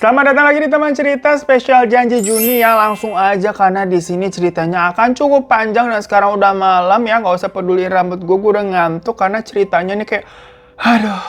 Selamat datang lagi di teman cerita spesial janji Juni ya. Langsung aja karena di sini ceritanya akan cukup panjang dan sekarang udah malam ya. Nggak usah peduli rambut gue udah ngantuk karena ceritanya nih kayak aduh.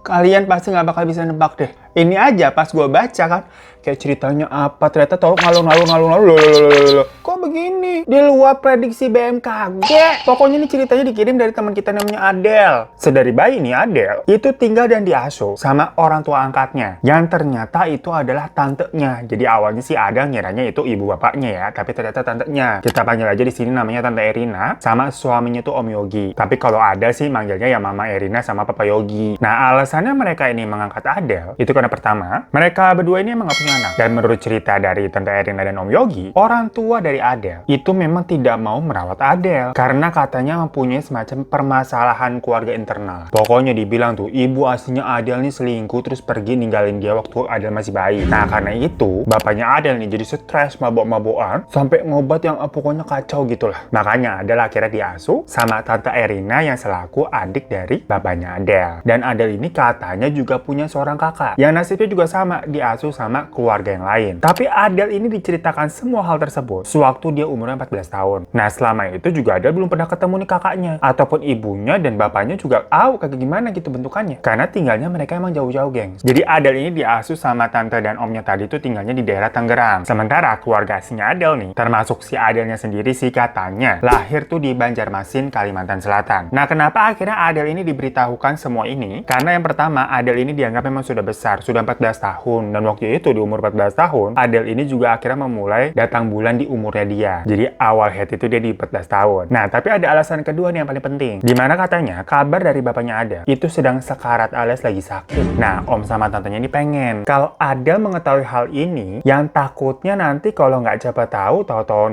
Kalian pasti nggak bakal bisa nebak deh. Ini aja pas gue baca kan, kayak ceritanya apa, ternyata tau ngalur. Kok begini? Di luar prediksi BMKG. Pokoknya ini ceritanya dikirim dari teman kita namanya Adele. Sedari bayi nih Adele, itu tinggal dan diasuh sama orang tua angkatnya. Yang ternyata itu adalah tantenya. Jadi awalnya sih Adele ngiranya itu ibu bapaknya ya, tapi ternyata tantenya. Kita panggil aja di sini namanya Tante Erina, sama suaminya tuh Om Yogi. Tapi kalau Adele sih manggilnya ya Mama Erina sama Papa Yogi. Nah alasannya mereka ini mengangkat Adele, itu karena pertama, mereka berdua ini emang gak punya anak. Dan menurut cerita dari Tante Erina dan Om Yogi, orang tua dari Adele itu memang tidak mau merawat Adele karena katanya mempunyai semacam permasalahan keluarga internal. Pokoknya dibilang tuh, ibu aslinya Adele nih selingkuh terus pergi ninggalin dia waktu Adele masih bayi. Nah karena itu, bapaknya Adele nih jadi stres, mabok-mabokan, sampai ngobat yang pokoknya kacau gitulah. Makanya Adele akhirnya diasuh sama Tante Erina yang selaku adik dari bapaknya Adele. Dan Adele ini katanya juga punya seorang kakak yang nasibnya juga sama, diasuh sama keluarga yang lain. Tapi Adele ini diceritakan semua hal tersebut sewaktu dia umurnya 14 tahun. Nah selama itu juga Adele belum pernah ketemu nih kakaknya ataupun ibunya, dan bapaknya juga kayak gimana gitu bentukannya karena tinggalnya mereka emang jauh-jauh gengs. Jadi Adele ini diasuh sama tante dan omnya tadi tuh tinggalnya di daerah Tangerang. Sementara keluarga aslinya Adele nih, termasuk si Adelenya sendiri sih katanya lahir tuh di Banjarmasin, Kalimantan Selatan. Nah kenapa akhirnya Adele ini diberitahukan semua ini? Karena yang pertama, Adele ini dianggap memang sudah besar, sudah 14 tahun, dan waktu itu di umur 14 tahun Adele ini juga akhirnya memulai datang bulan di umurnya dia. Jadi awal head itu dia di 14 tahun. Nah tapi ada alasan kedua nih yang paling penting, dimana katanya kabar dari bapaknya Adele itu sedang sekarat alias lagi sakit. Nah om sama tantenya ini pengen kalau Adele mengetahui hal ini, yang takutnya nanti kalau nggak siapa tahu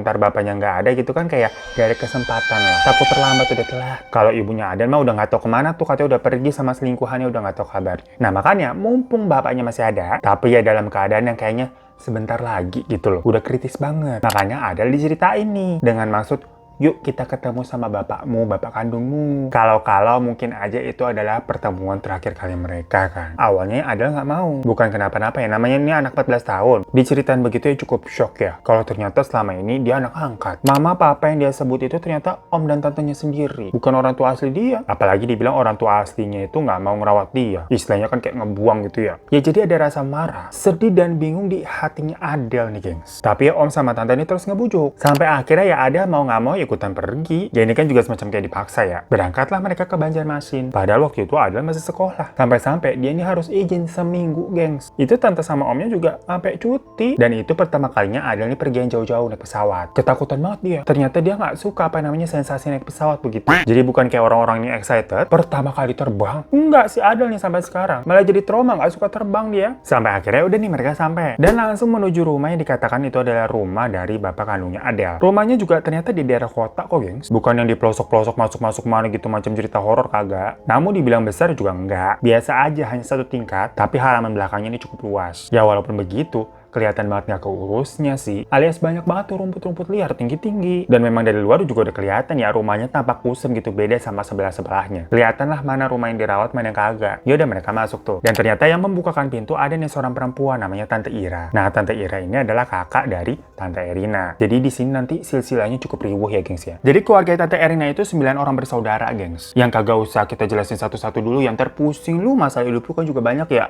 ntar bapaknya nggak ada gitu kan, kayak gak ada kesempatan lah, takut terlambat udah telat. Kalau ibunya Adele mah udah nggak tahu kemana tuh, katanya udah pergi sama selingkuhannya, udah nggak tahu kabarnya. Nah makanya mumpung bapaknya masih ada, tapi ya dalam keadaan yang kayaknya sebentar lagi gitu loh, udah kritis banget. Makanya Adele diceritain nih dengan maksud, yuk kita ketemu sama bapakmu, bapak kandungmu. Kalau mungkin aja itu adalah pertemuan terakhir kali mereka kan. Awalnya Adele nggak mau, bukan kenapa-napa ya, namanya ini anak 14 tahun. Diceritain begitu ya cukup shock ya, kalau ternyata selama ini dia anak angkat. Mama papa yang dia sebut itu ternyata om dan tantenya sendiri, bukan orang tua asli dia. Apalagi dibilang orang tua aslinya itu nggak mau ngerawat dia, istilahnya kan kayak ngebuang gitu ya. Ya jadi ada rasa marah, sedih dan bingung di hatinya Adele nih gengs. Tapi ya om sama tante ini terus ngebujuk, sampai akhirnya ya Adele mau nggak mau ikutan pergi. Ya ini kan juga semacam kayak dipaksa ya. Berangkatlah mereka ke Banjarmasin. Padahal waktu itu Adele masih sekolah. Sampai-sampai dia ini harus izin seminggu gengs. Itu tante sama omnya juga sampai cuti. Dan itu pertama kalinya Adele ini pergi yang jauh-jauh naik pesawat. Ketakutan banget dia. Ternyata dia nggak suka apa namanya sensasi naik pesawat begitu. Jadi bukan kayak orang-orang ini excited pertama kali terbang. Enggak, si Adele nih sampai sekarang malah jadi trauma, nggak suka terbang dia. Sampai akhirnya udah nih mereka sampai dan langsung menuju rumah yang dikatakan itu adalah rumah dari bapak kandungnya Adele. Rumahnya juga ternyata di daerah kota kok gengs, bukan yang di pelosok-pelosok masuk-masuk mana gitu macam cerita horor, kagak. Namun dibilang besar juga enggak, biasa aja, hanya satu tingkat, tapi halaman belakangnya ini cukup luas. Ya walaupun begitu, kelihatan banget nggak keurusnya sih, alias banyak banget tuh rumput-rumput liar tinggi-tinggi. Dan memang dari luar juga udah kelihatan ya rumahnya tampak kusem gitu, beda sama sebelah-sebelahnya. Kelihatan lah mana rumah yang dirawat, mana yang kagak. Ya udah mereka masuk tuh. Dan ternyata yang membukakan pintu ada nih seorang perempuan namanya Tante Ira. Nah Tante Ira ini adalah kakak dari Tante Erina. Jadi di sini nanti silsilahnya cukup riuh ya gengs ya. Jadi keluarga Tante Erina itu 9 orang bersaudara gengs. Yang kagak usah kita jelasin satu-satu dulu, yang terpusing lu masalah hidup lu kan juga banyak ya.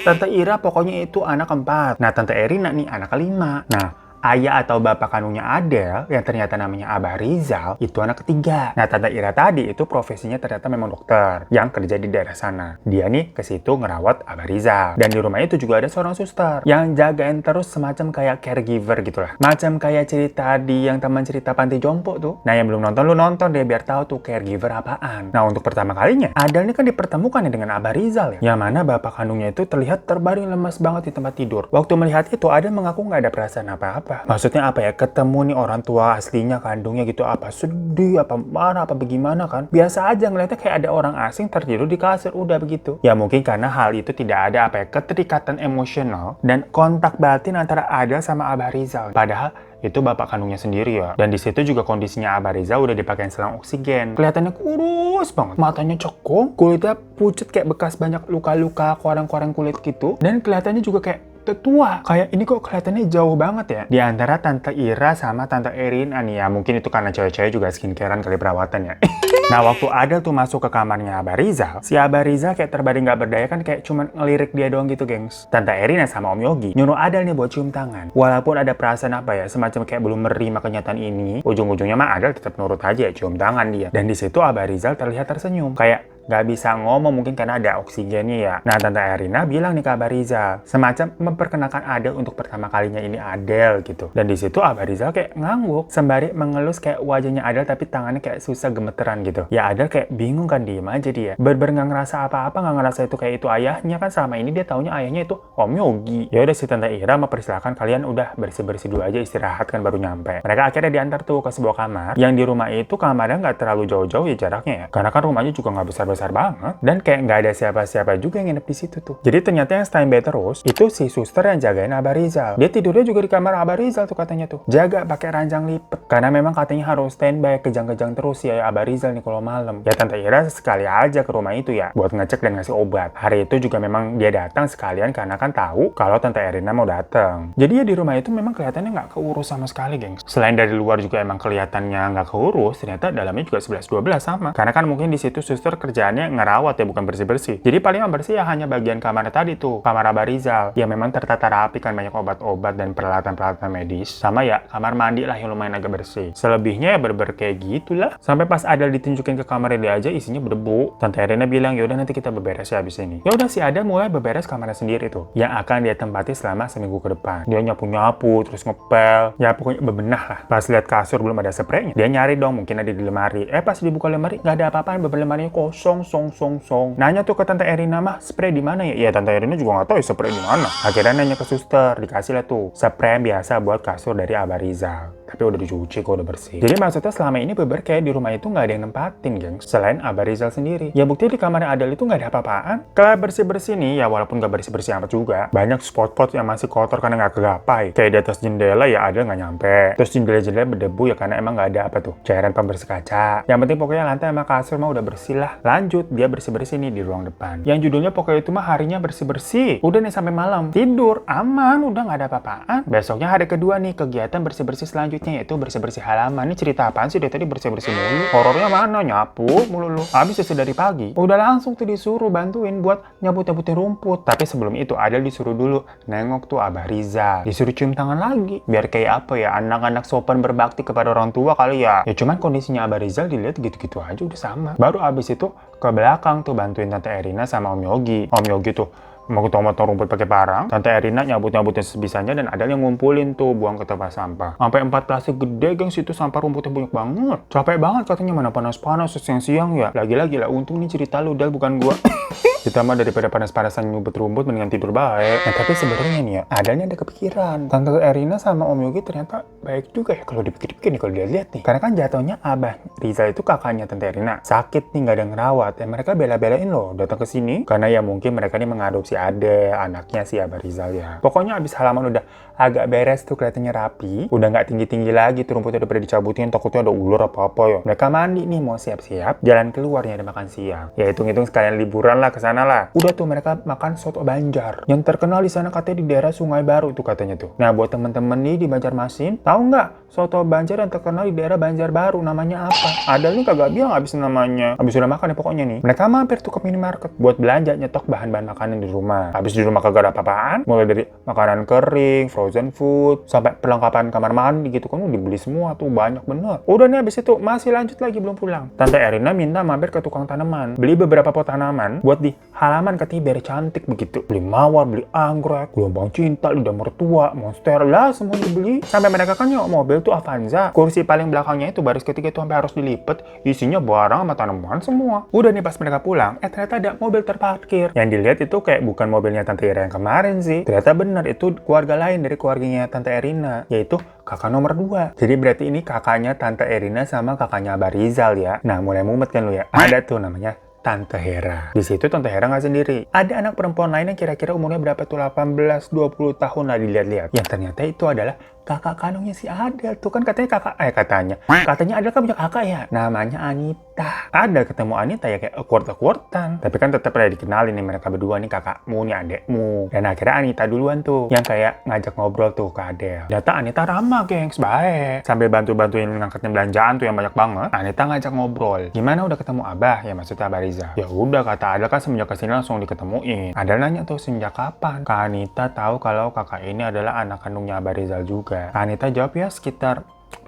Tante Ira pokoknya itu anak keempat. Nah, Tante Erina nih anak kelima. Nah, ayah atau bapak kandungnya Adele yang ternyata namanya Abah Rizal itu anak ketiga. Nah Tante Ira tadi itu profesinya ternyata memang dokter yang kerja di daerah sana. Dia nih ke situ ngerawat Abah Rizal. Dan di rumah itu juga ada seorang suster yang jagain terus semacam kayak caregiver gitulah. Macam kayak cerita di yang teman cerita panti jompo tuh. Nah yang belum nonton, lu nonton deh biar tahu tuh caregiver apaan. Nah untuk pertama kalinya Adele ini kan dipertemukan dengan Abah Rizal ya, yang mana bapak kandungnya itu terlihat terbaring lemas banget di tempat tidur. Waktu melihat itu Adele mengaku nggak ada perasaan apa-apa. Maksudnya apa ya, ketemu nih orang tua aslinya kandungnya gitu, apa sedih, apa marah, apa bagaimana kan. Biasa aja ngeliatnya kayak ada orang asing tertidur di kasur, udah begitu. Ya mungkin karena hal itu tidak ada apa ya, keterikatan emosional dan kontak batin antara Adele sama Abah Rizal. Padahal itu bapak kandungnya sendiri ya. Dan di situ juga kondisinya Abah Rizal udah dipakein selang oksigen. Kelihatannya kurus banget, matanya cekung, kulitnya pucet kayak bekas banyak luka-luka, koreng-koreng kulit gitu. Dan kelihatannya juga kayak tetua. Kayak ini kok kelihatannya jauh banget ya. Di antara Tante Ira sama Tante Erina nih ya. Mungkin itu karena cewek-cewek juga skincarean kali perawatan ya. Nah, waktu Adel tuh masuk ke kamarnya Abah Rizal, si Abah Rizal kayak terbaring gak berdaya kan kayak cuman ngelirik dia doang gitu, gengs. Tante Erina sama Om Yogi nyuruh Adel nih buat cium tangan. Walaupun ada perasaan apa ya, semacam kayak belum menerima kenyataan ini, ujung-ujungnya mah Adel tetap nurut aja ya, cium tangan dia. Dan di situ Abah Rizal terlihat tersenyum. Kayak nggak bisa ngomong mungkin karena ada oksigennya ya. Nah, Tante Erina bilang nih ke Abah Rizal, semacam memperkenalkan Adel untuk pertama kalinya ini Adel gitu. Dan di situ Abah Rizal kayak ngangguk, sembari mengelus kayak wajahnya Adel tapi tangannya kayak susah gemeteran gitu. Ya Adel kayak bingung kan, diem aja dia. Bener-bener nggak ngerasa apa-apa, nggak ngerasa itu kayak itu ayahnya kan, selama ini dia taunya ayahnya itu Om Yogi. Ya udah si Tante Ira mempersilahkan kalian udah bersih-bersih dulu aja, istirahat kan baru nyampe. Mereka akhirnya diantar tuh ke sebuah kamar. Yang di rumah itu kamarnya nggak terlalu jauh-jauh ya jaraknya ya. Karena kan rumahnya juga nggak besar banget, dan kayak nggak ada siapa-siapa juga yang nginep di situ tuh. Jadi ternyata yang standby terus itu si suster yang jagain Abah Rizal. Dia tidurnya juga di kamar Abah Rizal tuh katanya tuh, jaga pakai ranjang lipet, karena memang katanya harus standby kejang-kejang terus ya Abah Rizal nih kalau malam. Ya Tante Ira sekali aja ke rumah itu ya buat ngecek dan ngasih obat. Hari itu juga memang dia datang sekalian karena kan tahu kalau Tante Erina mau datang. Jadi ya di rumah itu memang kelihatannya nggak keurus sama sekali, gengs. Selain dari luar juga emang kelihatannya nggak keurus, ternyata dalamnya juga 11-12 sama. Karena kan mungkin di situ suster kerjaannya ngerawat ya, bukan bersih-bersih. Jadi paling yang bersih ya hanya bagian kamarnya tadi tuh, kamar Abah Rizal. Ya memang tertata rapi kan, banyak obat-obat dan peralatan-peralatan medis. Sama ya kamar mandi lah yang lumayan agak bersih. Selebihnya ya berber kayak gitulah. Sampai pas Adel ditunjukin ke kamarnya dia aja isinya berdebu. Tante Erina bilang, yaudah nanti kita beberes ya abis ini. Ya udah si Adel mulai beberes kamarnya sendiri tuh, yang akan dia tempati selama seminggu ke depan. Dia nyapu-nyapu, terus ngepel, ya pokoknya bebenah lah. Pas lihat kasur belum ada spraynya, dia nyari dong, mungkin ada di lemari. Pas dibuka lemari nggak ada apa-apaan, lemarinya kosong, song. Nanya tuh ke Tante Erina, mah spray di mana ya? Ya Tante Erina juga nggak tahu ya spray di mana. Akhirnya nanya ke suster, dikasih lah tuh spray yang biasa buat kasur dari Abah Rizal. Tapi udah dicuci kok, udah bersih. Jadi maksudnya selama ini beber kayak di rumah itu nggak ada yang nempatin, gengs, selain Abah Rizal sendiri. Ya bukti di kamarnya Adel itu nggak ada apa-apaan. Kalau bersih-bersih nih, ya walaupun nggak bersih-bersih amat juga, banyak spot-spot yang masih kotor karena nggak kegapai. Kayak di atas jendela ya Adel nggak nyampe. Terus jendela-jendela berdebu ya karena emang nggak ada apa tuh, cairan pembersih kaca. Yang penting pokoknya lantai sama kasur mah udah bersih lah. Lanjut, dia bersih-bersih nih di ruang depan. Yang judulnya pokoknya itu mah harinya bersih-bersih. Udah nih sampai malam. Tidur, aman, udah nggak ada apa-apaan. Besoknya hari kedua nih, kegiatan bersih-bersih selanjutnya yaitu bersih-bersih halaman. Ini cerita apaan sih? Dari tadi bersih-bersih mulu. Horornya mana? Nyapu mulu lu. Habis selesai dari pagi. Udah langsung tuh disuruh bantuin buat nyabut-nyabutin rumput. Tapi sebelum itu Adel disuruh dulu nengok tuh Abah Rizal. Disuruh cium tangan lagi. Biar kayak apa ya? Anak-anak sopan berbakti kepada orang tua kali ya. Ya cuman kondisinya Abah Rizal dilihat gitu-gitu aja udah sama. Baru abis itu ke belakang tuh bantuin Tante Erina sama Om Yogi. Om Yogi tuh mau potong rumput pakai parang, Tante Erina nyabut-nyabutin sebisanya, dan ada yang ngumpulin tuh buang ke tempat sampah. Sampai 4 plastik gede, gengs, itu sampah rumputnya banyak banget. Capek banget katanya, mana panas-panas siang-siang ya. Lagi-lagi lah, untung nih cerita lu, Del, bukan gua. Ditambah daripada panas-panasan nyubet rumput, mendingan tidur baik. Nah tapi sebenarnya nih ya, adanya ada kepikiran. Tante Erina sama Om Yogi ternyata baik juga ya kalau dipikir-pikir nih, kalau dilihat nih. Karena kan jatuhnya Abah Rizal itu kakaknya Tante Erina. Sakit nih, nggak ada yang ngerawat. Dan mereka bela-belain loh datang ke sini. Karena ya mungkin mereka nih mengadopsi Adel, anaknya si Abah Rizal ya. Pokoknya abis halaman udah agak beres tuh, kelihatannya rapi. Udah nggak tinggi-tinggi lagi tuh rumputnya, udah pada dicabutin. Takutnya ada ular apa-apa ya. Mereka mandi nih, mau siap-siap jalan keluarnya, ada makan siang. Ya hitung-hitung sekalian liburan lah ke sana lah. Udah tuh mereka makan soto Banjar yang terkenal di sana katanya di daerah Sungai Baru tuh katanya tuh. Nah buat temen-temen nih di Banjarmasin, tahu nggak soto Banjar yang terkenal di daerah Banjarbaru namanya apa? Ada nih kagak bilang abis namanya. Abis udah makan ya pokoknya nih. Mereka mampir tuh ke minimarket buat belanja nyetok bahan-bahan makanan di rumah. Abis di rumah kagak ada apa-apaan, mulai dari makanan kering, frozen food, sampai perlengkapan kamar mandi gitu kan dibeli semua tuh, banyak bener. Udah nih abis itu masih lanjut lagi, belum pulang. Tante Erina minta mampir ke tukang tanaman, beli beberapa pot tanaman buat di halaman katanya biar cantik begitu. Beli mawar, beli anggrek, gelombang cinta, lidah mertua, monster lah semua dibeli. Sampai mereka kan nyewa mobil tuh Avanza. Kursi paling belakangnya itu baris ketiga tuh sampai harus dilipet, isinya barang sama tanaman semua. Udah nih pas mereka pulang, ternyata ada mobil terparkir. Yang dilihat itu kayak bukan mobilnya Tante Ira yang kemarin sih. Ternyata benar itu keluarga lain dari keluarganya Tante Erina, yaitu kakak nomor 2. Jadi berarti ini kakaknya Tante Erina sama kakaknya Abah Rizal ya. Nah mulai mumet kan lu ya. Ada tuh namanya Tante Hera. Di situ Tante Hera nggak sendiri. Ada anak perempuan lain yang kira-kira umurnya berapa tuh, 18-20 tahun lah dilihat-lihat. Yang ternyata itu adalah kakak kandungnya si Adel. Tuh kan katanya Adel kan punya kakak ya, namanya Anita. Adel ketemu Anita ya kayak awkward-awkwardan. Tapi kan tetap udah dikenalin nih mereka berdua nih kakakmu nih adekmu. Dan akhirnya Anita duluan tuh yang kayak ngajak ngobrol tuh ke Adel. Ternyata Anita ramah gengs, baik. Sambil bantu-bantuin ngangkatin belanjaan tuh yang banyak banget. Anita ngajak ngobrol. Gimana udah ketemu Abah? Ya maksudnya Abah Riza. Ya udah kata Adel kan semenjak kesini langsung diketemuin. Adel nanya tuh sejak kapan? Kak Anita tahu kalau kakak ini adalah anak kandungnya Abah Rizal juga. Kak Anita jawab ya sekitar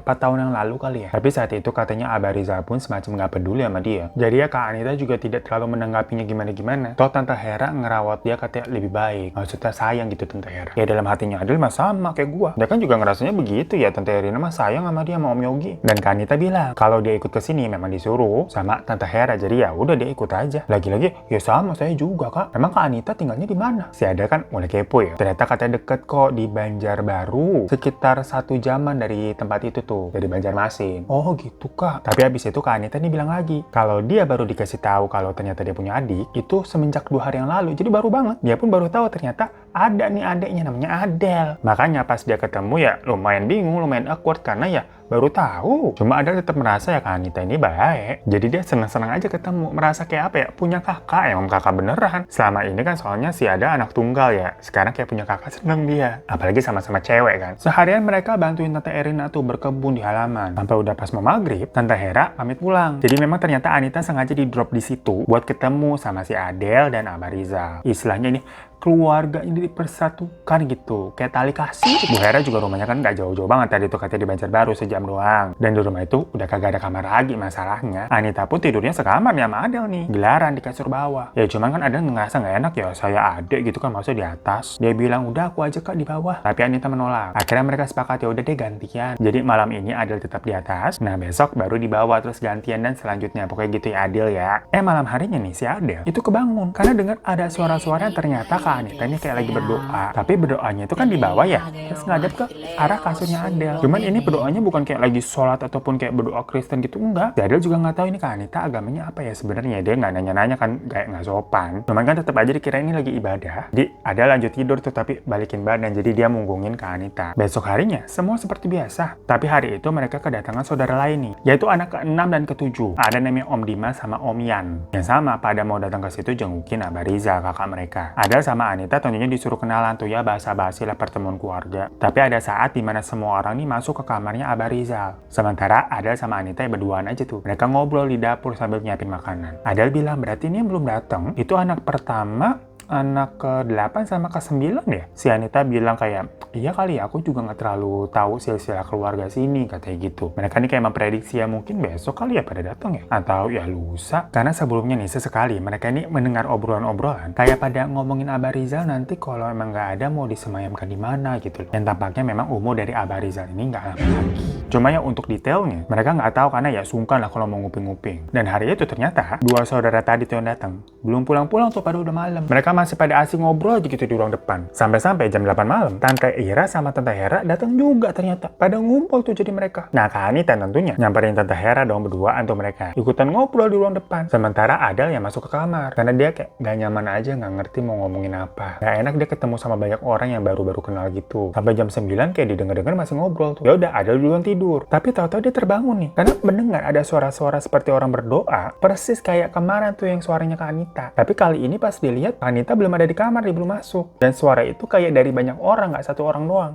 4 tahun yang lalu kali ya. Tapi saat itu katanya Abah Rizal pun semacam nggak peduli sama dia. Jadi ya Kak Anita juga tidak terlalu menanggapinya gimana-gimana. Toh Tante Hera ngerawat dia katanya lebih baik. Maksudnya sayang gitu Tante Hera. Ya dalam hatinya Adel mah sama kayak gua. Dia kan juga ngerasanya begitu ya. Tante Erina mah sayang sama dia, sama Om Yogi. Dan Kak Anita bilang kalau dia ikut ke sini memang disuruh sama Tante Hera. Jadi ya udah dia ikut aja. Lagi-lagi ya sama saya juga Kak. Emang Kak Anita tinggalnya di mana? Si Adel kan mulai kepo ya. Ternyata katanya deket kok di Banjarbaru. Sekitar 1 jaman dari tempat itu tuh, dari Banjarmasin. Oh gitu Kak. Tapi habis itu Kak Anita nih bilang lagi kalau dia baru dikasih tahu kalau ternyata dia punya adik itu semenjak 2 hari yang lalu. Jadi baru banget. Dia pun baru tahu ternyata ada nih adiknya namanya Adel. Makanya pas dia ketemu ya lumayan bingung, lumayan awkward karena ya baru tahu. Cuma Adel tetap merasa ya Kak Anita ini baik. Jadi dia senang-senang aja ketemu. Merasa kayak apa ya? Punya kakak. Emang kakak beneran. Selama ini kan soalnya si Ada anak tunggal ya. Sekarang kayak punya kakak, seneng dia. Apalagi sama-sama cewek kan. Seharian mereka bantuin Tante Erina tuh berkebun di halaman. Sampai udah pas mau maghrib, Tante Hera pamit pulang. Jadi memang ternyata Anita sengaja di drop di situ buat ketemu sama si Adel dan Abah Rizal. Istilahnya ini keluarga ini dipersatukan gitu, kayak tali kasih. Bu Hera juga rumahnya kan nggak jauh-jauh banget tadi tuh, katanya di Banjarbaru sejam doang. Dan di rumah itu udah kagak ada kamar lagi masalahnya. Anita pun tidurnya sekamar nih sama Adel nih, gelaran di kasur bawah. Ya cuman kan Adel ngerasa nggak enak ya, saya adek gitu kan maksudnya di atas. Dia bilang udah aku aja Kak di bawah. Tapi Anita menolak. Akhirnya mereka sepakat ya udah deh gantian. Jadi malam ini Adel tetap di atas, nah besok baru di bawah terus gantian dan selanjutnya pokoknya gitu ya Adel ya. Malam harinya nih si Adel itu kebangun karena dengar ada suara-suara yang ternyata Kak Anita ini kayak lagi berdoa. Tapi berdoanya itu kan di bawah ya, terus ngadep ke arah kasurnya Adel. Cuman ini berdoanya bukan kayak lagi sholat ataupun kayak berdoa Kristen gitu, enggak. Si Adel juga nggak tahu ini Kak Anita agamanya apa ya sebenarnya. Dia nggak nanya-nanya kan, kayak nggak sopan. Cuman kan tetap aja dikira ini lagi ibadah. Jadi Adel lanjut tidur tuh tapi balikin badan. Jadi dia munggungin Kak Anita. Besok harinya semua seperti biasa. Tapi hari itu mereka kedatangan saudara lain nih, yaitu anak ke-6 dan ke-7. Ada namanya Om Dimas sama Om Yan. Yang sama pada mau datang ke situ jengukin Abah Rizal kakak mereka. Adel sama Anita tentunya disuruh kenalan tuh ya, basa-basi lah pertemuan keluarga. Tapi ada saat dimana semua orang nih masuk ke kamarnya Abah Rizal. Sementara Adel sama Anita ya berduaan aja tuh. Mereka ngobrol di dapur sambil nyiapin makanan. Adel bilang berarti ini yang belum datang itu anak pertama, anak ke-8 sama ke-9 ya? Si Anita bilang kayak, iya kali ya, aku juga nggak terlalu tahu silsilah keluarga sini, katanya gitu. Mereka nih kayak memprediksi ya mungkin besok kali ya pada datang ya? Atau ya lusa. Karena sebelumnya nih sesekali mereka ini mendengar obrolan-obrolan kayak pada ngomongin Abah Rizal nanti kalau emang nggak ada mau disemayamkan di mana gitu loh. Dan tampaknya memang umur dari Abah Rizal ini nggak lama lagi. Cuma ya untuk detailnya mereka nggak tahu karena ya sungkan lah kalau mau nguping-nguping. Dan hari itu ternyata 2 saudara tadi tuh yang datang belum pulang-pulang tuh pada udah malam. Mereka masih pada asing ngobrol aja gitu di ruang depan. Sampai-sampai jam 8 malam, Tante Ira sama Tante Hera datang juga ternyata. Pada ngumpul tuh jadi mereka. Nah, Kak Anita tentunya nyamperin Tante Hera dong berduaan tuh mereka. Ikutan ngobrol di ruang depan. Sementara Adel yang masuk ke kamar. Karena dia kayak gak nyaman aja, gak ngerti mau ngomongin apa. Gak enak dia ketemu sama banyak orang yang baru-baru kenal gitu. Sampai jam 9 kayak didengar-dengar masih ngobrol tuh. Ya udah Adel duluan tidur. Tapi tahu-tahu dia terbangun nih. Karena mendengar ada suara-suara seperti orang berdoa. Persis kayak kemarin tuh yang suaranya Kak Anita. Tapi kali ini pas dilihat Kak Anita belum ada di kamar, dia belum masuk. Dan suara itu kayak dari banyak orang, nggak satu orang doang.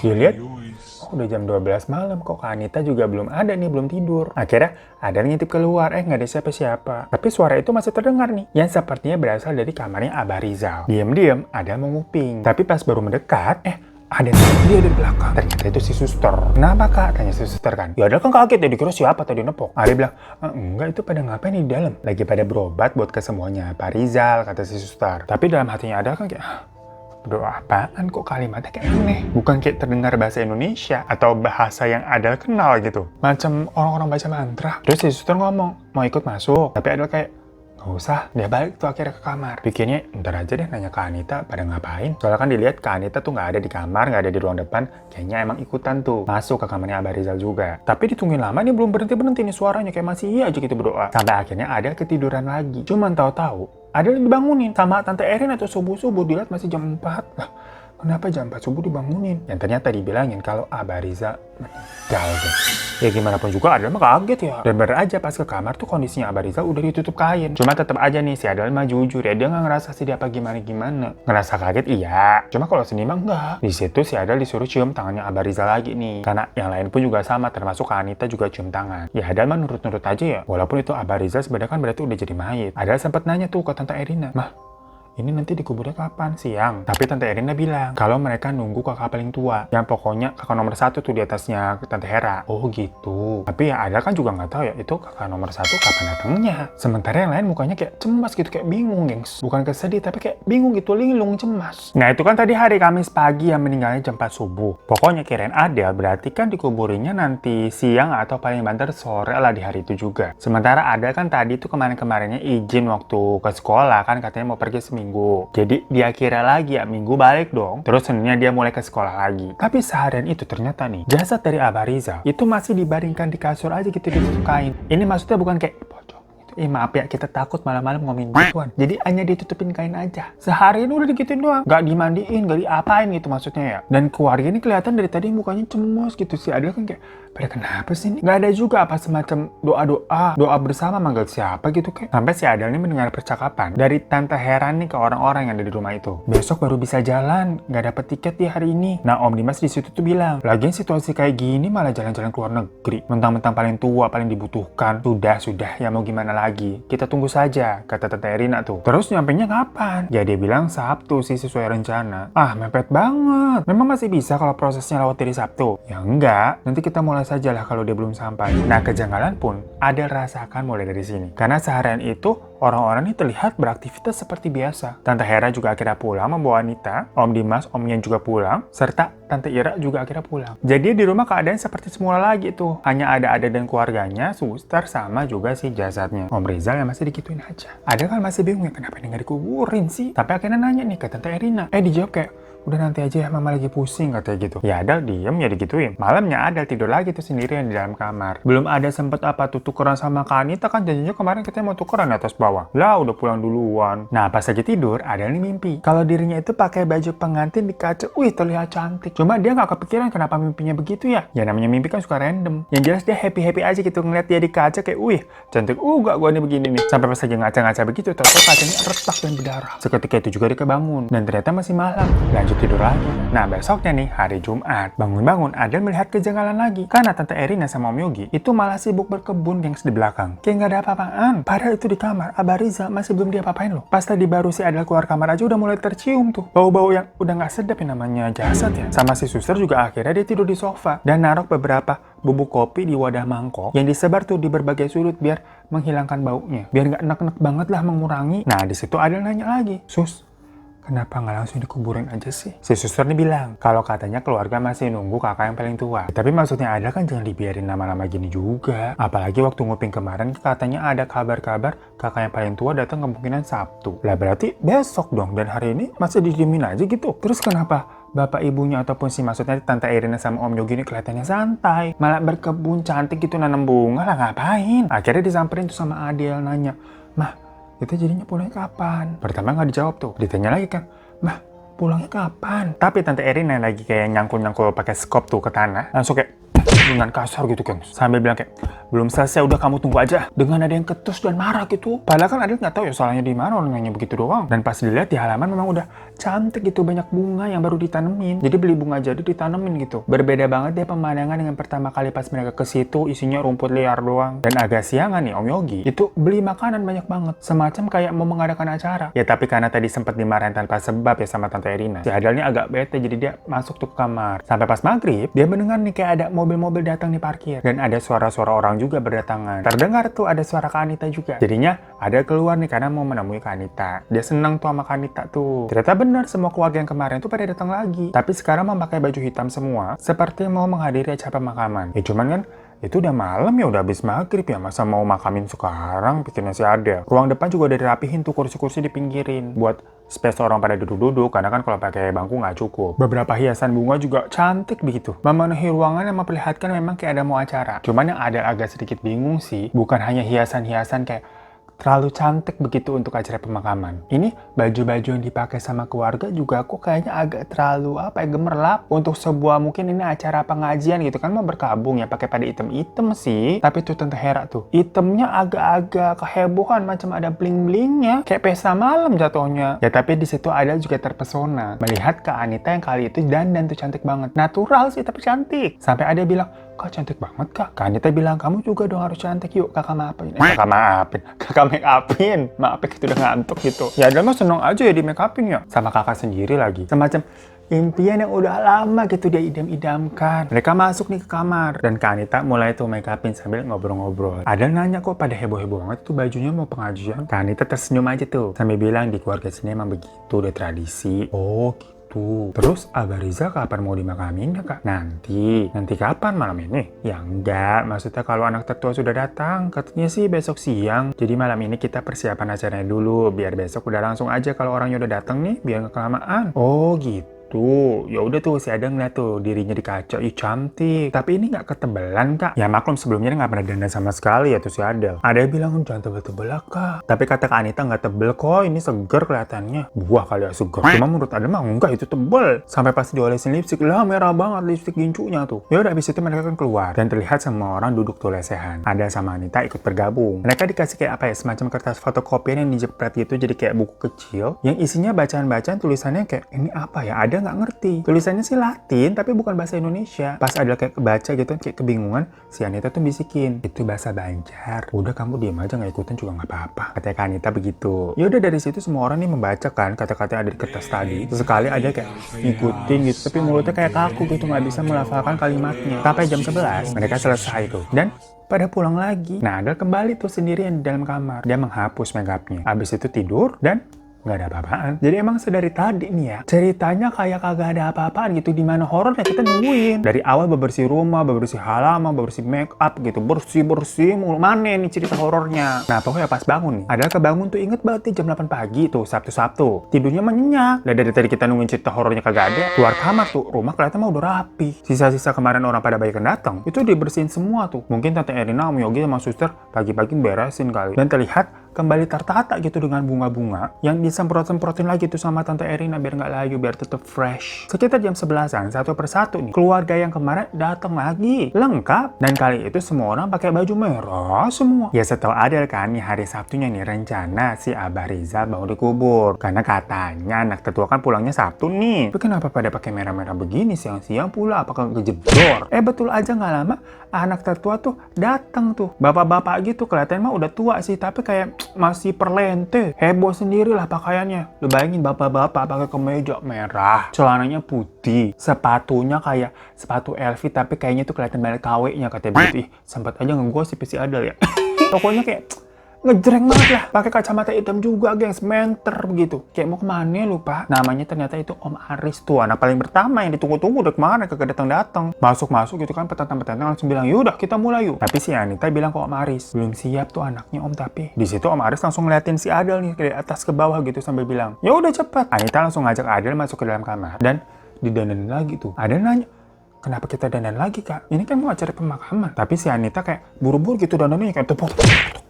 Dilihat, udah jam 12 malam kok Kak Anita juga belum ada nih, belum tidur. Akhirnya ada yang ngintip keluar, nggak ada siapa-siapa. Tapi suara itu masih terdengar nih, yang sepertinya berasal dari kamarnya Abah Rizal. Diam-diam ada menguping. Tapi pas baru mendekat, ada dia dari belakang. Ternyata itu si suster. Kenapa Kak? Tanya si suster kan. Ya ada kan kaget ya, dikira siapa tadi nepok. Dia bilang, enggak itu pada ngapain di dalam? Lagi pada berobat buat kesemuanya Pak Rizal, kata si suster. Tapi dalam hatinya ada kan kayak, berdoa apaan kok kalimatnya kayak aneh. Bukan kayak terdengar bahasa Indonesia atau bahasa yang Adel kenal gitu. Macam orang-orang baca mantra. Terus si suster ngomong, mau ikut masuk. Tapi Adel kayak, Nggak usah, dia balik tuh akhirnya ke kamar. Pikirnya, ntar aja deh nanya ke Anita pada ngapain. Soalnya kan dilihat ke Anita tuh nggak ada di kamar, nggak ada di ruang depan. Kayaknya emang ikutan tuh masuk ke kamarnya Abah Rizal juga. Tapi ditungguin lama nih belum berhenti-berhenti nih suaranya. Kayak masih iya aja gitu berdoa. Sampai akhirnya Adel ketiduran lagi. Cuman tahu-tahu Adel dibangunin sama Tante Erin atau subuh-subuh. Dilihat masih jam 4. Lah, kenapa jam 4 subuh dibangunin? Yang ternyata dibilangin kalau Abah Rizal meninggal deh. Ya gimana pun juga Adel mah kaget ya. Dan bener aja pas ke kamar tuh kondisinya Abah Rizal udah ditutup kain. Cuma tetap aja nih si Adel mah jujur ya, dia nggak ngerasa sedih apa gimana-gimana. Ngerasa kaget iya. Cuma kalau sedih mah enggak. Di situ si Adel disuruh cium tangannya Abah Rizal lagi nih. Karena yang lain pun juga sama, termasuk Anita juga cium tangan. Ya Adel mah nurut-nurut aja ya. Walaupun itu Abah Rizal sebenarnya kan berarti udah jadi mayit. Adel sempat nanya tuh ke Tante Erina, "Mah, ini nanti dikuburnya kapan? Siang." Tapi Tante Erina bilang kalau mereka nunggu kakak paling tua, yang pokoknya kakak nomor 1 tuh di atasnya Tante Hera. Oh gitu. Tapi ya Adel kan juga nggak tahu ya itu kakak nomor 1 kapan datangnya. Sementara yang lain mukanya kayak cemas gitu, kayak bingung gengs. Bukan kesedih tapi kayak bingung gitu, linglung cemas. Nah itu kan tadi hari Kamis pagi yang meninggalnya jam 4 subuh. Pokoknya kirain Adel berarti kan dikuburinya nanti siang atau paling banter sore lah di hari itu juga. Sementara Adel kan tadi tuh kemarin-kemarinnya izin waktu ke sekolah kan katanya mau pergi seminggu. Jadi dia kira lagi ya Minggu balik dong. Terus Seninnya dia mulai ke sekolah lagi. Tapi seharian itu ternyata nih jasad dari Abah Rizal itu masih dibaringkan di kasur aja gitu ditutup kain. Ini maksudnya bukan kayak pocong gitu. Maaf ya kita takut malam-malam ngomongin gituan. Jadi hanya ditutupin kain aja. Seharian udah digituin doang. Gak dimandiin, gak diapain gitu maksudnya ya. Dan keluarga ini kelihatan dari tadi mukanya cemas gitu. Si Adel kan kayak pada kenapa sih nih? Gak ada juga apa semacam doa bersama manggil siapa gitu kayak. Sampai si Adel ini mendengar percakapan dari Tante Hera nih ke orang-orang yang ada di rumah itu. Besok baru bisa jalan, gak dapet tiket di hari ini. Nah Om Dimas di situ tuh bilang, lagian situasi kayak gini malah jalan-jalan ke luar negeri. Mentang-mentang paling tua, paling dibutuhkan. Sudah, ya mau gimana lagi? Kita tunggu saja, kata Tante Erina tuh. Terus nyampenya kapan? Ya dia bilang Sabtu sih sesuai rencana. Ah mepet banget. Memang masih bisa kalau prosesnya lewat dari Sabtu? Ya enggak, nanti kita mulai sajalah kalau dia belum sampai. Nah kejanggalan pun Adel rasakan mulai dari sini. Karena seharian itu orang-orang ini terlihat beraktivitas seperti biasa. Tante Hera juga akhirnya pulang membawa Anita, Om Dimas, Om Yan juga pulang, serta Tante Ira juga akhirnya pulang. Jadi di rumah keadaan seperti semula lagi tuh. Hanya ada dan keluarganya, suster, sama juga si jasadnya. Om Rizal yang masih dikituin aja. Adel kan masih bingung ya kenapa ini nggak dikuburin sih. Tapi akhirnya nanya nih ke Tante Erina. Dijawab kayak, udah nanti aja ya mama lagi pusing katanya gitu. Ya Adel diem ya digituin. Malamnya Adel tidur lagi tuh sendirian di dalam kamar. Belum ada sempet apa tuh tukeran sama Kak Anita kan janjinya kemarin katanya mau tukeran atas bawah. Lah udah pulang duluan. Nah pas lagi tidur Adel nih mimpi kalau dirinya itu pakai baju pengantin di kaca. Wih terlihat cantik. Cuma dia nggak kepikiran kenapa mimpinya begitu ya. Ya namanya mimpi kan suka random. Yang jelas dia happy aja gitu ngeliat dia di kaca kayak wih cantik gak gua nih begini nih. Sampai pas lagi ngaca-ngaca begitu tau-tau kacanya retak dan berdarah. Seketika itu juga dia kebangun. Dan ternyata masih malam. Lanjut tidur lagi. Nah besoknya nih hari Jumat bangun-bangun Adel melihat kejanggalan lagi karena Tante Erina sama Om Yogi itu malah sibuk berkebun gengs di belakang kayak nggak ada apa-apaan. Padahal itu di kamar Abah Rizal masih belum diapa-apain loh. Pas tadi baru si Adel keluar kamar aja udah mulai tercium tuh bau-bau yang udah nggak sedap yang namanya jasad ya. Sama si suster juga akhirnya dia tidur di sofa dan naruh beberapa bubuk kopi di wadah mangkok yang disebar tuh di berbagai sudut biar menghilangkan baunya, biar nggak enek-enek banget lah, mengurangi. Nah di situ Adel nanya lagi, "Sus, kenapa nggak langsung dikuburin aja sih?" Si suster nih bilang, kalau katanya keluarga masih nunggu kakak yang paling tua. Tapi maksudnya Adel kan jangan dibiarin lama-lama gini juga. Apalagi waktu nguping kemarin katanya ada kabar-kabar kakak yang paling tua datang kemungkinan Sabtu. Lah berarti besok dong, dan hari ini masih didiemin aja gitu. Terus kenapa bapak ibunya ataupun si maksudnya Tante Erina sama Om Yogi ini kelihatannya santai, malah berkebun cantik gitu nanam bunga lah ngapain? Akhirnya disamperin tuh sama Adel nanya, "Mah, kita jadinya pulangnya kapan?" Pertama nggak dijawab tuh, ditanya lagi kan, "Mah, pulangnya kapan?" Tapi Tante Erina lagi kayak nyangkul-nyangkul pakai skop tuh ke tanah, langsung kayak dengan kasar gitu kan, sambil bilang kayak, "Belum selesai, udah kamu tunggu aja." Dengan ada yang ketus dan marah gitu. Padahal kan Adel nggak tahu ya salahnya di mana, orang nanya begitu doang. Dan pas dilihat di halaman memang udah cantik gitu, banyak bunga yang baru ditanemin. Jadi beli bunga jadi ditanemin gitu. Berbeda banget deh pemandangan dengan pertama kali pas mereka ke situ isinya rumput liar doang. Dan agak siangan nih Om Yogi itu beli makanan banyak banget, semacam kayak mau mengadakan acara. Ya tapi karena tadi sempat dimarahin tanpa sebab ya sama Tante Erina, si Adel ini agak bete jadi dia masuk tuh ke kamar. Sampai pas maghrib dia mendengar nih kayak ada mobil-mobil datang di parkir dan ada suara-suara orang juga berdatangan. Terdengar tuh ada suara Kak Anita juga. Jadinya ada keluar nih karena mau menemui Kak Anita. Dia seneng tuh sama Kak Anita tuh. Ternyata benar semua keluarga yang kemarin tuh pada datang lagi. Tapi sekarang memakai baju hitam semua seperti mau menghadiri acara pemakaman. Ya cuman kan itu udah malam ya, udah habis maghrib ya, masa mau makamin sekarang, pikirnya si Adele. Ruang depan juga udah dirapihin tuh, kursi-kursi dipinggirin buat space orang pada duduk-duduk, karena kan kalau pakai bangku nggak cukup. Beberapa hiasan bunga juga cantik begitu, memenuhi ruangan yang memperlihatkan memang kayak ada mau acara. Cuman yang ada agak sedikit bingung sih, bukan hanya hiasan-hiasan kayak terlalu cantik begitu untuk acara pemakaman. Ini baju-baju yang dipakai sama keluarga juga kok kayaknya agak terlalu gemerlap untuk sebuah mungkin ini acara pengajian gitu kan, mau berkabung ya pakai pada item-item sih. Tapi tuh Tante Hera tuh, itemnya agak-agak kehebohan, macam ada bling-blingnya, kayak pesta malam jatuhnya. Ya tapi di situ ada juga terpesona melihat Kak Anita yang kali itu dandan tuh cantik banget. Natural sih tapi cantik. Sampai ada bilang, "Kak cantik banget Kak." Kak Anita bilang, "Kamu juga dong harus cantik, yuk kakak maafin." Kakak make upin. Maafin gitu udah ngantuk gitu. Ya Adele mah seneng aja ya di make upin ya. Sama kakak sendiri lagi. Semacam impian yang udah lama gitu dia idam-idamkan. Mereka masuk nih ke kamar. Dan Kak Anita mulai tuh make upin sambil ngobrol-ngobrol. Adele nanya kok pada heboh-heboh banget tuh bajunya mau pengajian. Kak Anita tersenyum aja tuh. Sambil bilang di keluarga sini emang begitu, udah tradisi. Oh gitu. Terus Abah Riza kapan mau dimakamin ya Kak? Nanti kapan malam ini? Ya enggak, maksudnya kalau anak tertua sudah datang, katanya sih besok siang. Jadi malam ini kita persiapan acaranya dulu, biar besok udah langsung aja kalau orangnya udah datang nih, biar gak kelamaan. Oh gitu. Ya udah tuh si Adele ngeliat tuh dirinya di kaca, ih cantik. Tapi ini nggak ketebelan Kak. Ya maklum sebelumnya dia nggak pernah dandan sama sekali ya tuh si Adele. Ada yang bilang jangan tebel-tebel lah Kak. Tapi kata Kak Anita nggak tebel kok, ini seger kelihatannya. Buah kali ya seger. Cuma menurut Adele mah enggak, itu tebel. Sampai pas diolesin lipstik lah merah banget lipstik gincunya tuh. Ya udah habis itu mereka kan keluar dan terlihat semua orang duduk tuh lesehan. Ada sama Anita ikut bergabung. Mereka dikasih kayak apa ya, semacam kertas fotokopian yang dijepret gitu jadi kayak buku kecil yang isinya bacaan-bacaan tulisannya kayak ini apa ya, ada nggak ngerti. Tulisannya sih Latin, tapi bukan bahasa Indonesia. Pas ada kayak kebaca gitu, kayak kebingungan, si Anita tuh bisikin, itu bahasa Banjar. Udah kamu diem aja, nggak ikutan juga nggak apa-apa. Katanya Kak Anita begitu. Ya udah dari situ semua orang nih membaca kan kata-kata yang ada di kertas tadi. Sekali ada kayak ngikutin gitu, tapi mulutnya kayak kaku gitu, nggak bisa melafalkan kalimatnya. Sampai jam 11, mereka selesai tuh. Dan pada pulang lagi. Nah, Adele kembali tuh sendirian di dalam kamar. Dia menghapus make upnya. Habis itu tidur dan nggak ada apa-apaan. Jadi emang sedari tadi nih ya, ceritanya kayak kagak ada apa-apaan gitu. Di mana horornya kita nungguin. Dari awal bebersih rumah, bebersih halaman, bebersih make up gitu. Bersih-bersih mulu. Mana nih cerita horornya? Nah pokoknya pas bangun nih, Adele kebangun tuh inget banget nih jam 8 pagi tuh, Sabtu. Tidurnya menyenyak. Dan dari tadi kita nungguin cerita horornya kagak ada. Keluar kamar tuh, rumah kelihatan mah udah rapi. Sisa-sisa kemarin orang pada banyak datang, itu dibersihin semua tuh. Mungkin Tante Erina, Om Yogi sama suster pagi-pagi beresin kali. Dan terlihat kembali tertata gitu dengan bunga-bunga yang disemprot-semprotin lagi tuh sama Tante Erina biar nggak layu, biar tetap fresh. Sekitar jam 11-an, satu persatu nih, keluarga yang kemarin datang lagi, lengkap. Dan kali itu semua orang pakai baju merah semua. Ya setelah Adele kan nih hari Sabtunya nih rencana si Abah Rizal mau dikubur. Karena katanya anak tetua kan pulangnya Sabtu nih. Tapi kenapa pada pakai merah-merah begini siang-siang pula? Apakah kejedor? Betul aja nggak lama anak tetua tuh datang tuh. Bapak-bapak gitu kelihatan mah udah tua sih, tapi kayak masih perlente, heboh sendirilah pakaiannya. Lu bayangin bapak-bapak pakai kemeja merah, celananya putih, sepatunya kayak sepatu LV tapi kayaknya tuh kelihatan banget KW-nya katanya begitu. Ih, sempat aja ngegosip si Adele ya. Pokoknya kayak ngejreng banget lah, pakai kacamata hitam juga, gengs, menter begitu. Kayak mau kemana lupa. Namanya ternyata itu Om Aris tuh, anak paling pertama yang ditunggu-tunggu udah kemana, kagak datang-datang. Masuk-masuk gitu kan, petantang-petantang langsung bilang, yaudah kita mulai yuk. Tapi si Anita bilang ke Om Aris, belum siap tuh anaknya Om. Tapi di situ Om Aris langsung ngeliatin si Adele nih dari atas ke bawah gitu sambil bilang, ya udah cepet. Anita langsung ngajak Adele masuk ke dalam kamar dan didandanin lagi tuh. Adele nanya, kenapa kita dandan lagi Kak? Ini kan mau acara pemakaman. Tapi si Anita kayak buru-buru gitu dandannya kayak tepuk.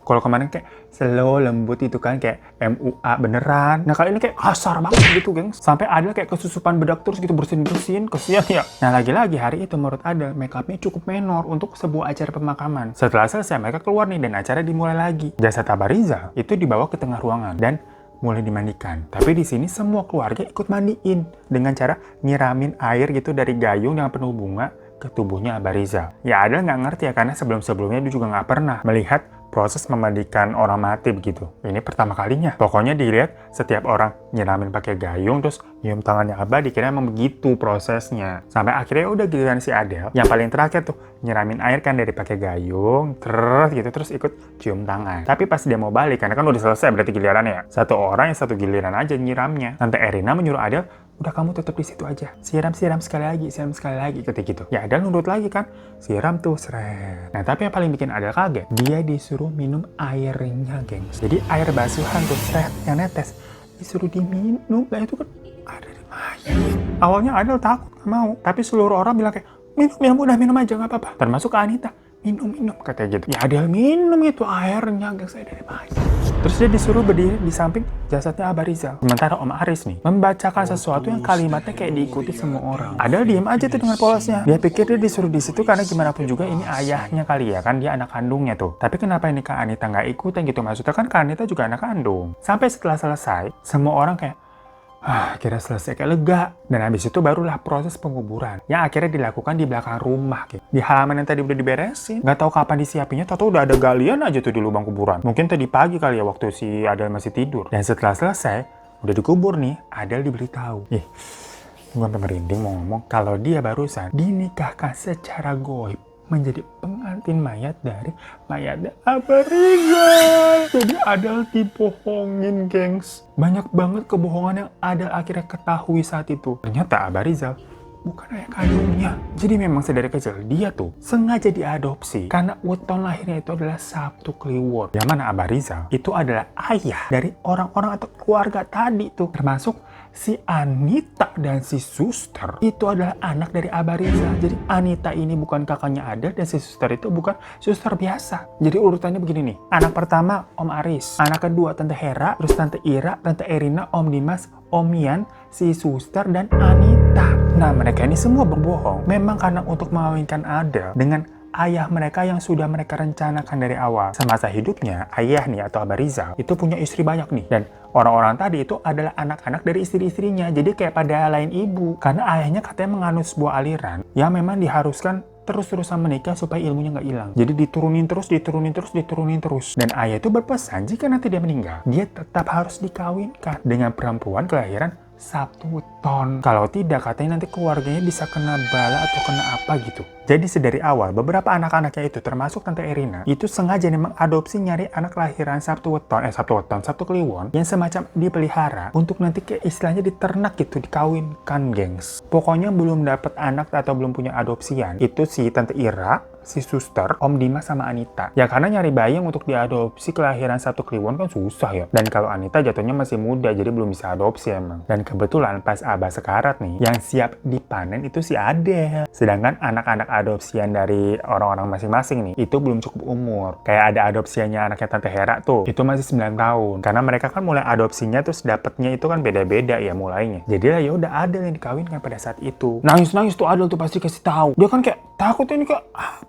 Kalau kemarin kayak slow, lembut itu kan kayak MUA beneran. Nah kali ini kayak kasar banget gitu gengs. Sampai Adele kayak kesusupan bedak terus gitu bersin-bersin. Kesian ya. Nah lagi-lagi hari itu menurut Adele make upnya cukup menor untuk sebuah acara pemakaman. Setelah selesai mereka keluar nih dan acara dimulai lagi. Jasad Abah Rizal itu dibawa ke tengah ruangan dan mulai dimandikan. Tapi di sini semua keluarga ikut mandiin dengan cara nyiramin air gitu dari gayung yang penuh bunga ke tubuhnya Abah Rizal. Ya Adele nggak ngerti ya karena sebelum-sebelumnya dia juga nggak pernah melihat proses memandikan orang mati begitu. Ini pertama kalinya. Pokoknya dilihat setiap orang nyiramin pakai gayung terus nyium tangannya Abah, dikira emang begitu prosesnya. Sampai akhirnya udah giliran si Adele yang paling terakhir tuh nyiramin air kan dari pakai gayung terus gitu terus ikut cium tangan. Tapi pas dia mau balik karena kan udah selesai berarti gilirannya ya. Satu orang yang satu giliran aja nyiramnya. Tante Erina menyuruh Adele udah kamu tetap di situ aja. Siram sekali lagi, kata gitu. Ya Adel nurut lagi kan, siram tuh, seret. Nah tapi yang paling bikin Adel kaget, dia disuruh minum airnya, gengs. Jadi air basuhan tuh, seret, yang netes, disuruh diminum. Nah itu kan ada di mayat. Awalnya Adel takut, gak mau. Tapi seluruh orang bilang kayak, minum, udah minum aja, gak apa-apa. Termasuk Kak Anita, minum, katanya gitu. Ya Adel minum itu airnya, gengs, dari mayat. Terus dia disuruh berdiri di samping jasadnya Abah Rizal. Sementara Om Aris nih, membacakan sesuatu yang kalimatnya kayak diikuti semua orang. Adel diem aja tuh dengan polosnya. Dia pikir dia disuruh di situ karena gimana pun juga ini ayahnya kali ya, kan dia anak kandungnya tuh. Tapi kenapa ini Kak Anita nggak ikutan gitu? Maksudnya kan Kak Anita juga anak kandung. Sampai setelah selesai, semua orang kayak, akhirnya selesai, kayak lega. Dan habis itu barulah proses penguburan yang akhirnya dilakukan di belakang rumah, gitu. Di halaman yang tadi udah diberesin. Nggak tahu kapan disiapinnya, tahu udah ada galian aja tuh di lubang kuburan. Mungkin tadi pagi kali ya waktu si Adel masih tidur. Dan setelah selesai, udah dikubur nih, Adel diberitahu. Gue sampai merinding mau ngomong. Kalau dia barusan dinikahkan secara goib menjadi pengantin mayat dari mayatnya Abah Rizal. Jadi Adel dibohongin, gengs. Banyak banget kebohongan yang Adel akhirnya ketahui saat itu. Ternyata Abah Rizal bukan ayah kandungnya. Jadi memang sedari kecil dia tuh sengaja diadopsi karena weton lahirnya itu adalah Sabtu Kliwon. Yang mana Abah Rizal itu adalah ayah dari orang-orang atau keluarga tadi tuh, termasuk si Anita dan si Suster itu adalah anak dari Abah Rizal. Jadi Anita ini bukan kakaknya Adel dan si Suster itu bukan suster biasa. Jadi urutannya begini nih. Anak pertama Om Aris, anak kedua Tante Hera, terus Tante Ira, Tante Erina, Om Dimas, Om Ian, si Suster dan Anita. Nah mereka ini semua berbohong. Memang karena untuk mengawinkan Adel dengan ayah mereka yang sudah mereka rencanakan dari awal. Semasa hidupnya, ayah nih atau Abah Rizal itu punya istri banyak nih. Dan orang-orang tadi itu adalah anak-anak dari istri-istrinya. Jadi kayak pada lain ibu. Karena ayahnya katanya menganut sebuah aliran yang memang diharuskan terus-terusan menikah supaya ilmunya nggak hilang. Jadi diturunin terus. Dan ayah itu berpesan jika nanti dia meninggal, dia tetap harus dikawinkan dengan perempuan kelahiran Sabtu Weton. Kalau tidak, katanya nanti keluarganya bisa kena bala atau kena apa gitu. Jadi sedari awal, beberapa anak-anaknya itu, termasuk Tante Erina, itu sengaja nih mengadopsi nyari anak kelahiran Sabtu Kliwon, yang semacam dipelihara untuk nanti kayak istilahnya diternak gitu, dikawinkan, gengs. Pokoknya belum dapat anak atau belum punya adopsian, itu si Tante Ira, si Suster, Om Dimas sama Anita. Ya karena nyari bayi yang untuk diadopsi kelahiran Sabtu Kliwon kan susah ya. Dan kalau Anita jatuhnya masih muda, jadi belum bisa adopsi emang. Dan kebetulan pas Abah sekarat nih, yang siap dipanen itu si Adel. Sedangkan anak-anak adopsian dari orang-orang masing-masing nih, itu belum cukup umur. Kayak ada adopsiannya anaknya Tante Hera tuh, itu masih 9 tahun. Karena mereka kan mulai adopsinya terus dapetnya itu kan beda-beda ya mulainya. Jadi lah ya udah Adel yang dikawinkan pada saat itu. Nangis-nangis tuh Adel tuh pasti kasih tahu. Dia kan kayak takut ini kayak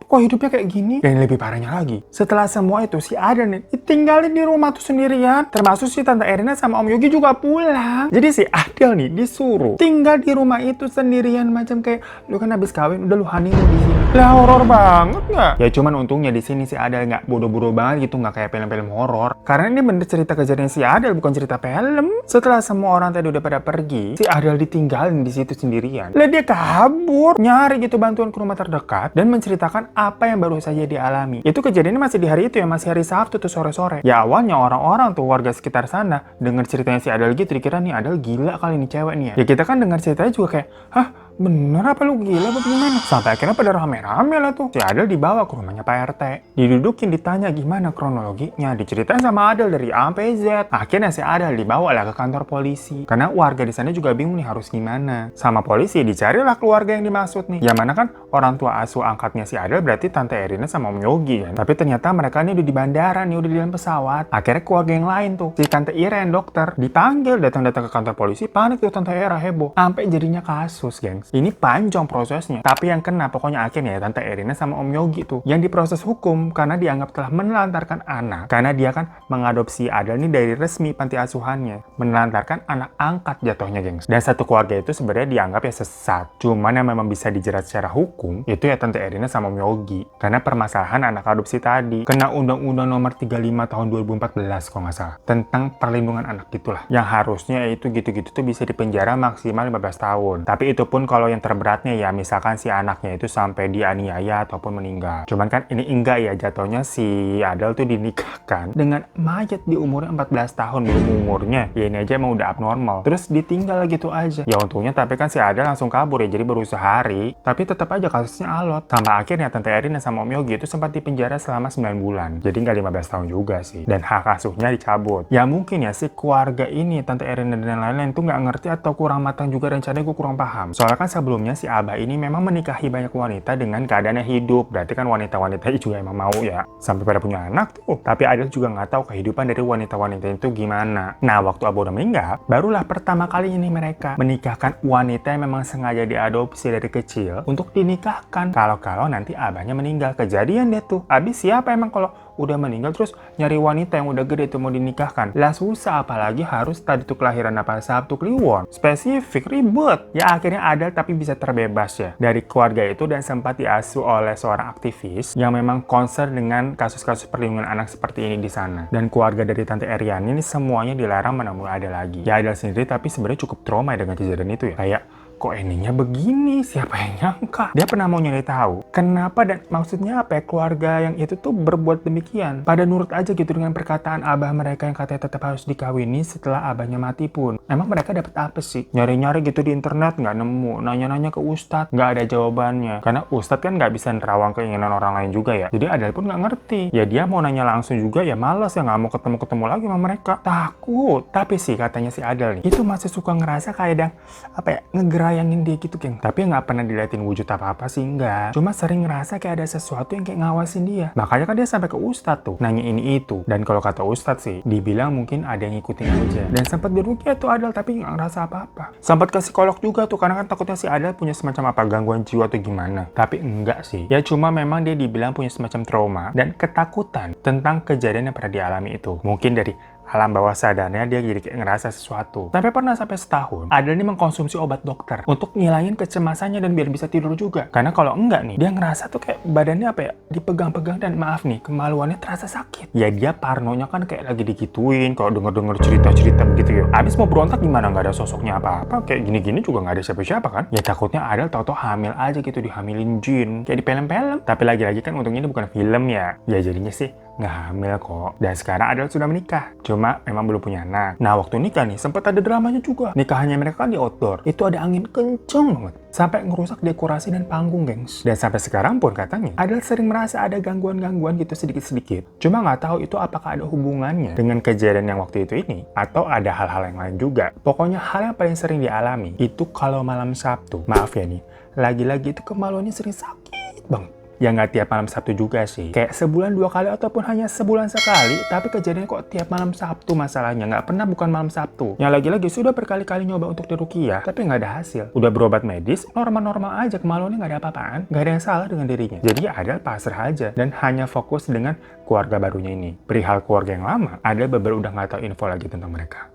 kok hidupnya kayak gini? Dan lebih parahnya lagi, setelah semua itu si Adel nih ditinggalin di rumah tuh sendirian. Termasuk si Tante Erina sama Om Yogi juga pulang. Jadi si Adel nih disuruh tinggal di rumah itu sendirian, macam kayak lu kan habis kawin udah lu honeymoon di sini. Lah horor banget nggak? Ya cuman untungnya di sini si Adel nggak bodoh-bodoh banget gitu, nggak kayak film-film horor. Karena ini bener cerita kejadian si Adel, bukan cerita film. Setelah semua orang tadi udah pada pergi, si Adel ditinggalin di situ sendirian. Lah dia kabur, nyari gitu bantuan ke rumah terdekat dan menceritakan apa yang baru saja dialami. Itu kejadiannya masih di hari itu ya, masih hari Sabtu tuh sore-sore. Ya awalnya orang-orang tuh warga sekitar sana dengar ceritanya si Adel gitu, dikira nih Adel gila kali nih cewek nih ya. Ya kita kan dengar ceritanya juga kayak, hah? Bener apa lu gila apa gimana? Sampai akhirnya pada rame-rame lah tuh. Si Adel dibawa ke rumahnya Pak RT. Didudukin, ditanya gimana kronologinya. Diceritain sama Adel dari A sampai Z. Akhirnya si Adel dibawa lah ke kantor polisi. Karena warga di sana juga bingung nih harus gimana. Sama polisi dicarilah keluarga yang dimaksud nih. Yang mana kan orang tua asuh angkatnya si Adel berarti Tante Erina sama Om Yogi kan. Tapi ternyata mereka ini udah di bandara nih, udah di dalam pesawat. Akhirnya keluarga yang lain tuh, si Tante Ira yang dokter, dipanggil datang-datang ke kantor polisi. Panik tuh Tante Ira, heboh. Sampai jadinya kasus, gengs. Ini panjang prosesnya. Tapi yang kena pokoknya akhirnya ya Tante Erina sama Om Yogi tuh yang diproses hukum karena dianggap telah menelantarkan anak. Karena dia kan mengadopsi Adel nih dari resmi panti asuhannya. Menelantarkan anak angkat jatuhnya, gengs. Dan satu keluarga itu sebenarnya dianggap ya sesat. Cuman yang memang bisa dijerat secara hukum itu ya Tante Erina sama Om Yogi. Karena permasalahan anak adopsi tadi kena Undang-Undang Nomor 35 Tahun 2014 kalau nggak salah. Tentang perlindungan anak gitulah. Yang harusnya itu gitu-gitu tuh bisa dipenjara maksimal 15 tahun. Tapi itu pun kalau kalau yang terberatnya ya misalkan si anaknya itu sampai dianiaya ataupun meninggal. Cuman kan ini enggak ya, jatuhnya si Adele tuh dinikahkan dengan mayat di umurnya 14 tahun belum umurnya. Ya ini aja emang udah abnormal. Terus ditinggal gitu aja. Ya untungnya tapi kan si Adele langsung kabur ya, jadi baru sehari. Tapi tetap aja kasusnya alot. Sampai akhirnya Tante Erin dan sama Om Yogi itu sempat dipenjara selama 9 bulan. Jadi nggak 15 tahun juga sih. Dan hak asuhnya dicabut. Ya mungkin ya si keluarga ini, Tante Erin dan lain-lain tuh nggak ngerti atau kurang matang juga rencananya, gue kurang paham. Soalnya kan sebelumnya si Abah ini memang menikahi banyak wanita dengan keadaannya hidup. Berarti kan wanita-wanita juga emang mau ya sampai pada punya anak tuh. Tapi Adele juga nggak tahu kehidupan dari wanita-wanita itu gimana. Nah waktu Abah udah meninggal, barulah pertama kali ini mereka menikahkan wanita yang memang sengaja diadopsi dari kecil untuk dinikahkan. Kalau nanti abahnya meninggal, kejadian deh tuh. Abis siapa emang kalau udah meninggal terus nyari wanita yang udah gede tuh mau dinikahkan? Lah susah, apalagi harus tadi tuh kelahiran apa Sabtu Kliwon. Spesifik, ribet. Ya akhirnya Adele tapi bisa terbebas ya dari keluarga itu dan sempat diasuh oleh seorang aktivis yang memang concern dengan kasus-kasus perlindungan anak seperti ini di sana. Dan keluarga dari Tante Erin ini semuanya dilarang menemui Adele lagi. Ya Adele sendiri tapi sebenarnya cukup trauma dengan kejadian itu ya. Kayak kok endingnya begini, siapa yang nyangka? Dia pernah mau nyari tahu kenapa dan maksudnya apa ya keluarga yang itu tuh berbuat demikian. Pada nurut aja gitu dengan perkataan abah mereka yang katanya tetap harus dikawini setelah abahnya mati pun. Emang mereka dapat apa sih? Nyari-nyari gitu di internet nggak nemu, nanya-nanya ke ustadz nggak ada jawabannya. Karena ustadz kan nggak bisa nerawang keinginan orang lain juga ya. Jadi Adele pun nggak ngerti. Ya dia mau nanya langsung juga ya males ya, nggak mau ketemu-ketemu lagi sama mereka. Takut. Tapi sih katanya si Adele nih, itu masih suka ngerasa kayak ada apa ya ngegerayangin dia gitu geng. Tapi nggak pernah diliatin wujud apa-apa sih, enggak. Cuma sering ngerasa kayak ada sesuatu yang kayak ngawasin dia. Makanya kan dia sampai ke ustadz tuh nanya ini itu. Dan kalau kata ustadz sih dibilang mungkin ada yang ngikutin aja. Dan sempat dirugi tuh Adele tapi nggak ngerasa apa-apa. Sempat ke psikolog juga tuh karena kan takutnya si Adele punya semacam apa gangguan jiwa atau gimana. Tapi enggak sih. Ya cuma memang dia dibilang punya semacam trauma dan ketakutan tentang kejadian yang pernah dialami itu. Mungkin dari alam bawah sadarnya dia jadi kayak ngerasa sesuatu. Sampai pernah sampai setahun Adele ini mengkonsumsi obat dokter untuk ngilangin kecemasannya dan biar bisa tidur juga. Karena kalau enggak nih, dia ngerasa tuh kayak badannya apa ya, dipegang-pegang dan maaf nih, kemaluannya terasa sakit. Ya dia parnonya kan kayak lagi digituin kalau denger-denger cerita-cerita begitu ya. Abis mau berontak gimana, nggak ada sosoknya apa-apa, kayak gini-gini juga nggak ada siapa-siapa kan. Ya takutnya Adele tau-tau hamil aja gitu, dihamilin jin kayak di film-film. Tapi lagi-lagi kan untungnya ini bukan film ya. Ya jadinya sih nggak hamil kok. Dan sekarang Adele sudah menikah. Cuma memang belum punya anak. Nah waktu nikah nih sempat ada dramanya juga. Nikahannya mereka kan di outdoor. Itu ada angin kenceng banget. Sampai ngerusak dekorasi dan panggung gengs. Dan sampai sekarang pun katanya Adele sering merasa ada gangguan-gangguan gitu sedikit-sedikit. Cuma nggak tahu itu apakah ada hubungannya dengan kejadian yang waktu itu ini. Atau ada hal-hal yang lain juga. Pokoknya hal yang paling sering dialami itu kalau malam Sabtu. Maaf ya nih. Lagi-lagi itu kemaluannya sering sakit banget. Ya nggak tiap malam Sabtu juga sih. Kayak sebulan 2 kali ataupun hanya sebulan sekali. Tapi kejadiannya kok tiap malam Sabtu masalahnya. Nggak pernah bukan malam Sabtu. Yang lagi-lagi sudah berkali-kali nyoba untuk diruqyah. Tapi nggak ada hasil. Udah berobat medis, normal-normal aja. Kemaluannya nggak ada apa-apaan. Nggak ada yang salah dengan dirinya. Jadi Adele pasrah aja. Dan hanya fokus dengan keluarga barunya ini. Perihal keluarga yang lama, Adele bener udah nggak tahu info lagi tentang mereka.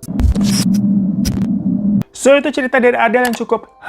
So itu cerita dari Adele yang cukup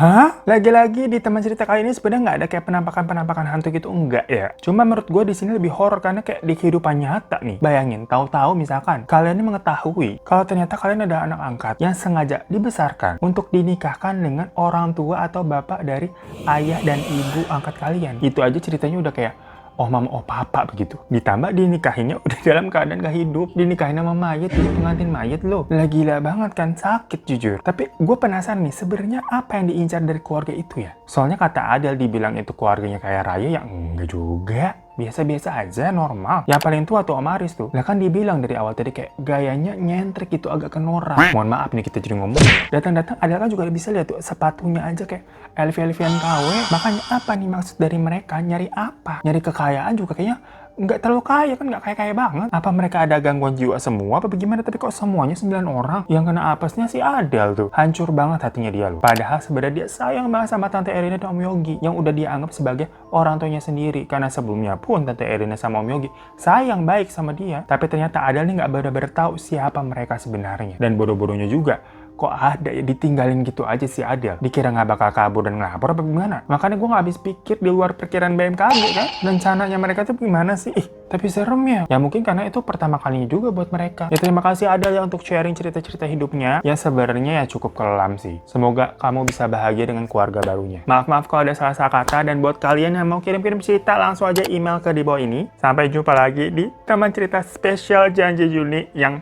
lagi-lagi di teman cerita kali ini sebenarnya nggak ada kayak penampakan hantu gitu, enggak ya. Cuma menurut gue di sini lebih horor karena kayak di kehidupan nyata nih. Bayangin, tahu-tahu misalkan kalian ini mengetahui kalau ternyata kalian ada anak angkat yang sengaja dibesarkan untuk dinikahkan dengan orang tua atau bapak dari ayah dan ibu angkat kalian. Itu aja ceritanya udah kayak oh mama, oh papa begitu. Ditambah dinikahinya udah dalam keadaan gak hidup. Dinikahin sama mayat, jadi pengantin mayat loh. Lah gila banget kan, sakit jujur. Tapi gue penasaran nih, sebenarnya apa yang diincar dari keluarga itu ya? Soalnya kata Adele dibilang itu keluarganya kaya raya, ya enggak juga. Biasa-biasa aja, normal. Yang paling tua tuh Om Aris tuh. Lah kan dibilang dari awal tadi kayak gayanya nyentrik gitu, agak ke norak. Mohon maaf nih kita jadi ngomong. Datang-datang Adele kan juga bisa lihat tuh sepatunya aja kayak Elvi-Elvian KW. Makanya apa nih maksud dari mereka? Nyari apa? Nyari kekayaan juga kayaknya nggak terlalu kaya kan, nggak kaya-kaya banget. Apa mereka ada gangguan jiwa semua apa bagaimana? Tapi kok semuanya 9 orang yang kena apesnya si Adele tuh. Hancur banget hatinya dia loh. Padahal sebenarnya dia sayang banget sama Tante Erin dan Om Yogi yang udah dia anggap sebagai orang tuanya sendiri. Karena sebelumnya pun Tante Erin sama Om Yogi sayang baik sama dia. Tapi ternyata Adele nih nggak benar-benar tahu siapa mereka sebenarnya. Dan bodoh-bodohnya juga, kok ada ya ditinggalin gitu aja si Adel. Dikira nggak bakal kabur dan ngelapor apa gimana? Makanya gue nggak habis pikir di luar perkiraan BMKG kan. Rencananya mereka tuh gimana sih? Tapi serem ya. Ya mungkin karena itu pertama kalinya juga buat mereka. Ya terima kasih Adel ya untuk sharing cerita-cerita hidupnya. Ya sebenarnya ya cukup kelam sih. Semoga kamu bisa bahagia dengan keluarga barunya. Maaf kalau ada salah kata, dan buat kalian yang mau kirim-kirim cerita langsung aja email ke di bawah ini. Sampai jumpa lagi di teman cerita spesial janji Juni yang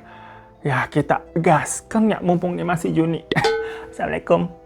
ya kita gaskan ya mumpung ini masih Juni. Assalamualaikum.